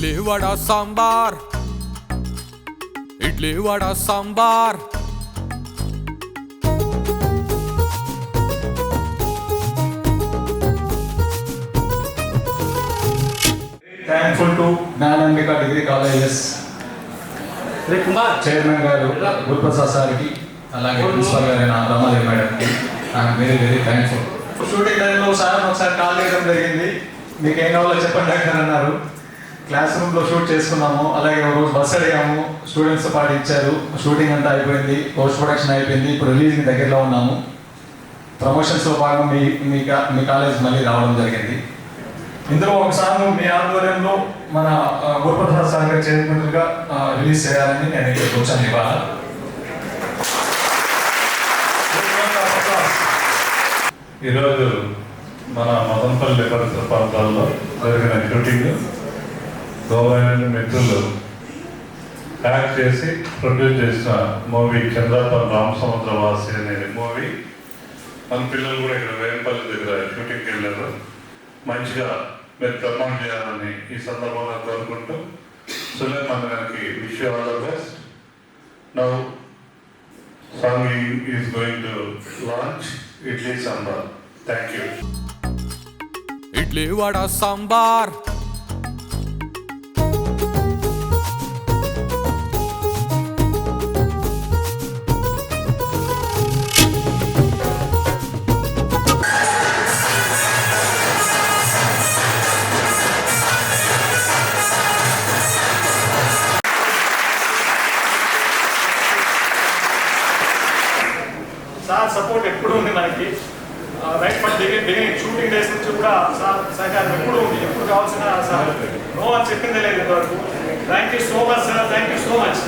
Idli vada sambar, idli vada sambar. Thankful to Gnanambika Degree Colleges chairman గారు గురుప్రసాద్ సార్కి, అలాగే ప్రిన్సిపల్ గారైన రమాదేవి మేడంకి I'm very very thankful. Shooting టైంలో సార్ ఒకసారి కాల్ చేయడం జరిగింది, మీకు ఏం కావాలో చెప్పండి అని అన్నారు. క్లాస్ రూమ్లో షూట్ చేసుకున్నాము. అలాగే ఒక రోజు బస్ అడిగాము, స్టూడెంట్స్తో పాటు ఇచ్చారు. షూటింగ్ అంతా అయిపోయింది, పోస్ట్ ప్రొడక్షన్ అయిపోయింది. ఇప్పుడు రిలీజ్కి దగ్గరలో ఉన్నాము. ప్రమోషన్స్లో భాగంగా మీ కాలేజ్ మళ్ళీ రావడం జరిగింది. ఇందులో ఒక సాంగ్ మీ ఆధ్వర్యంలో మన గురుప్రసాద్ సార్ గారి చైర్మన్గా రిలీజ్ చేయాలని నేను ఇక్కడ వచ్చాను ఇవాళ. ఈరోజు మన మదనపల్లి పరిసర ప్రాంతాల్లో జరిగిన షూటింగ్ గౌరవమైన మిత్రులు యాక్ట్ చేసి ప్రొడ్యూస్ చేసిన మూవీ చంద్రాపల్లి రామసముద్రవాసి అనే మూవీ. మన పిల్లలు కూడా ఇక్కడ వేంపల్లి దగ్గర షూటింగ్కి వెళ్ళారు. మంచిగా మీరు ప్రమోట్ చేయాలని ఈ సందర్భంగా కోరుకుంటూ సులేమాన్ గారికి wish you all the best. Now song is going to launch idli sambar. Thank you. Idli vada sambar, sir support ఎప్పుడు ఉంది మనకి. Right from beginning shooting days నుంచి కూడా సార్ సహకారం ఎప్పుడు ఉంది. ఎప్పుడు కావాల్సిన సార్ నో అని చెప్పిందే లేదు ఇంతవరకు. Thank you so much sir, thank you so much.